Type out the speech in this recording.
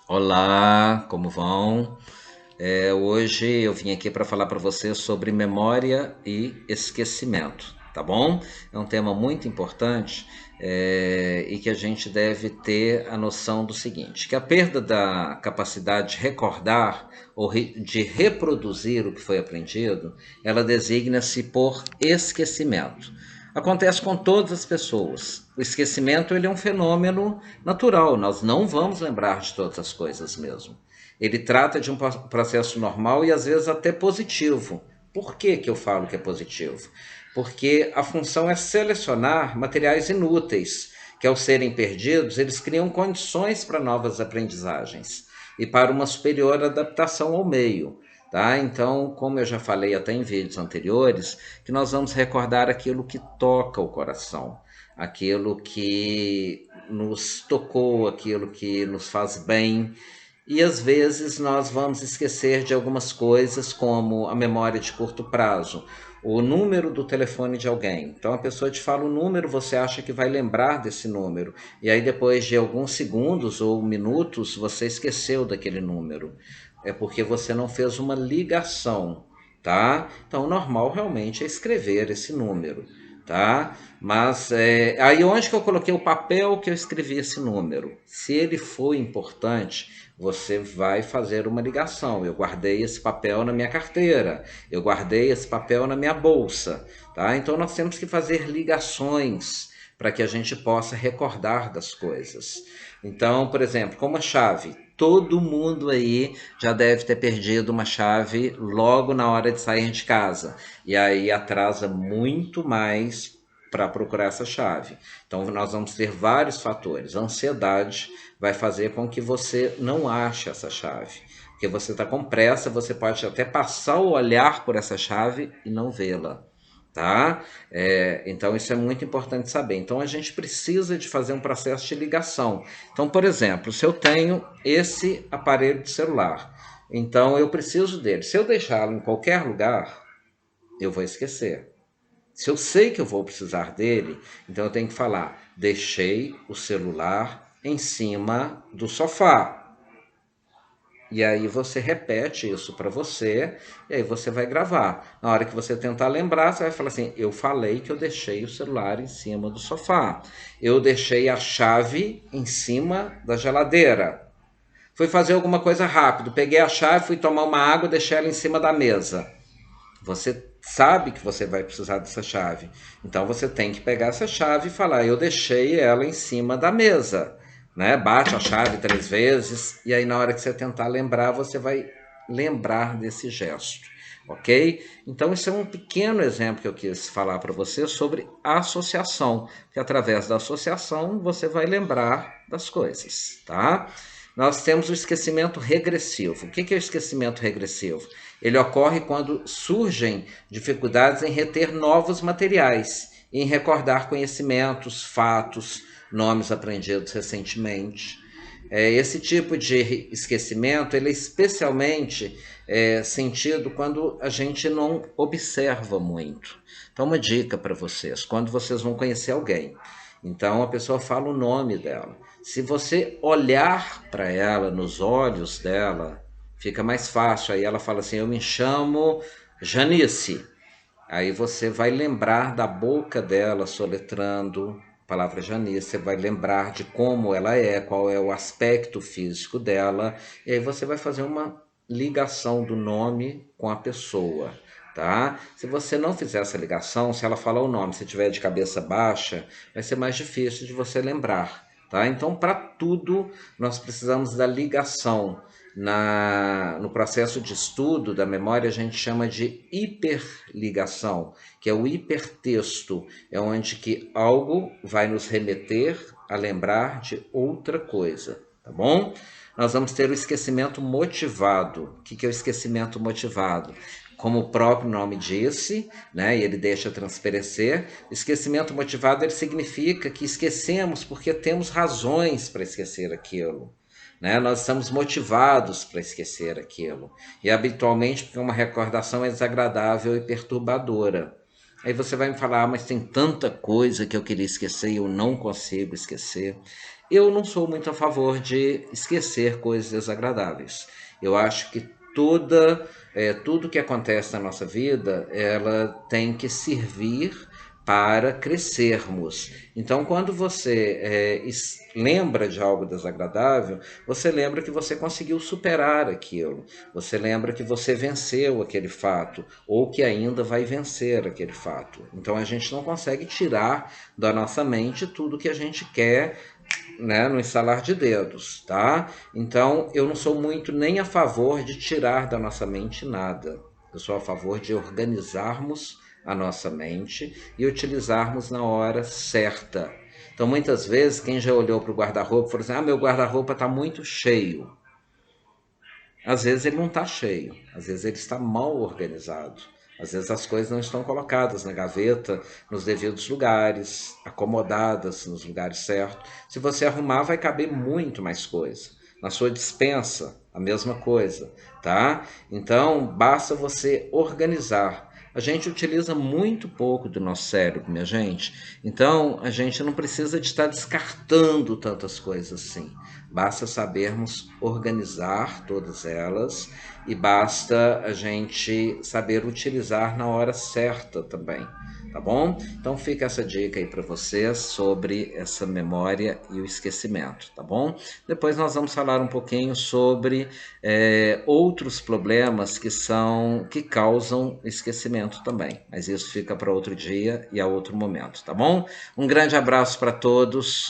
Olá, como vão? Hoje eu vim aqui para falar para você sobre memória e esquecimento, tá bom? É um tema muito importante e que a gente deve ter a noção do seguinte, que a perda da capacidade de recordar ou de reproduzir o que foi aprendido, ela designa-se por esquecimento. Acontece com todas as pessoas. O esquecimento ele é um fenômeno natural, nós não vamos lembrar de todas as coisas mesmo. Ele trata de um processo normal e às vezes até positivo. Por que, que eu falo que é positivo? Porque a função é selecionar materiais inúteis, que ao serem perdidos, eles criam condições para novas aprendizagens e para uma superior adaptação ao meio. Tá? Então, como eu já falei até em vídeos anteriores, que nós vamos recordar aquilo que toca o coração, aquilo que nos tocou, aquilo que nos faz bem, e às vezes nós vamos esquecer de algumas coisas, como a memória de curto prazo, o número do telefone de alguém. Então a pessoa te fala o número, você acha que vai lembrar desse número, e aí depois de alguns segundos ou minutos você esqueceu daquele número. É porque você não fez uma ligação, tá? Então o normal realmente é escrever esse número, tá? Mas aí onde que eu coloquei o papel que eu escrevi esse número? Se ele for importante, você vai fazer uma ligação. Eu guardei esse papel na minha carteira, eu guardei esse papel na minha bolsa, tá? Então nós temos que fazer ligações para que a gente possa recordar das coisas. Então, por exemplo, como a chave, todo mundo aí já deve ter perdido uma chave logo na hora de sair de casa. E aí atrasa muito mais para procurar essa chave. Então nós vamos ter vários fatores. A ansiedade vai fazer com que você não ache essa chave. Porque você está com pressa, você pode até passar o olhar por essa chave e não vê-la. Tá? Então isso é muito importante saber. Então a gente precisa de fazer um processo de ligação. Então, por exemplo, se eu tenho esse aparelho de celular, então eu preciso dele. Se eu deixá-lo em qualquer lugar, eu vou esquecer. Se eu sei que eu vou precisar dele, então eu tenho que falar: deixei o celular em cima do sofá. E aí você repete isso para você, e aí você vai gravar. Na hora que você tentar lembrar, você vai falar assim: eu falei que eu deixei o celular em cima do sofá. Eu deixei a chave em cima da geladeira. Fui fazer alguma coisa rápido, peguei a chave, fui tomar uma água, deixei ela em cima da mesa. Você sabe que você vai precisar dessa chave. Então você tem que pegar essa chave e falar: eu deixei ela em cima da mesa. Né? Bate a chave 3 vezes e aí na hora que você tentar lembrar, você vai lembrar desse gesto. Ok? Então, isso é um pequeno exemplo que eu quis falar para você sobre associação, que através da associação você vai lembrar das coisas, tá? Nós temos o esquecimento regressivo. O que é o esquecimento regressivo? Ele ocorre quando surgem dificuldades em reter novos materiais, em recordar conhecimentos, fatos, nomes aprendidos recentemente. Esse tipo de esquecimento ele é especialmente sentido quando a gente não observa muito. Então, uma dica para vocês: quando vocês vão conhecer alguém, então a pessoa fala o nome dela. Se você olhar para ela, nos olhos dela, fica mais fácil. Aí ela fala assim: eu me chamo Janice. Aí você vai lembrar da boca dela soletrando a palavra Janice, você vai lembrar de como ela é, qual é o aspecto físico dela, e aí você vai fazer uma ligação do nome com a pessoa, tá? Se você não fizer essa ligação, se ela falar o nome, se tiver de cabeça baixa, vai ser mais difícil de você lembrar, tá? Então, para tudo, nós precisamos da ligação. No processo de estudo da memória, a gente chama de hiperligação, que é o hipertexto, é onde que algo vai nos remeter a lembrar de outra coisa, tá bom? Nós vamos ter o esquecimento motivado. O que é o esquecimento motivado? Como o próprio nome disse, né, e ele deixa transparecer, esquecimento motivado ele significa que esquecemos porque temos razões para esquecer aquilo. Né? Nós estamos motivados para esquecer aquilo. E habitualmente porque uma recordação é desagradável e perturbadora. Aí você vai me falar, mas tem tanta coisa que eu queria esquecer e eu não consigo esquecer. Eu não sou muito a favor de esquecer coisas desagradáveis. Eu acho que tudo que acontece na nossa vida, ela tem que servir para crescermos. Então, quando você lembra de algo desagradável, você lembra que você conseguiu superar aquilo, você lembra que você venceu aquele fato, ou que ainda vai vencer aquele fato. Então, a gente não consegue tirar da nossa mente tudo que a gente quer, né, no estalar de dedos, tá? Então, eu não sou muito nem a favor de tirar da nossa mente nada. Eu sou a favor de organizarmos a nossa mente e utilizarmos na hora certa. Então, muitas vezes, quem já olhou para o guarda-roupa e falou assim: ah, meu guarda-roupa está muito cheio. Às vezes ele não está cheio, às vezes ele está mal organizado. Às vezes as coisas não estão colocadas na gaveta, nos devidos lugares, acomodadas nos lugares certos. Se você arrumar, vai caber muito mais coisa. Na sua despensa, a mesma coisa, tá? Então, basta você organizar. A gente utiliza muito pouco do nosso cérebro, minha gente. Então, a gente não precisa de estar descartando tantas coisas assim. Basta sabermos organizar todas elas e basta a gente saber utilizar na hora certa também, tá bom? Então fica essa dica aí para vocês sobre essa memória e o esquecimento, tá bom? Depois nós vamos falar um pouquinho sobre outros problemas que causam esquecimento também, mas isso fica para outro dia e a outro momento, tá bom? Um grande abraço para todos.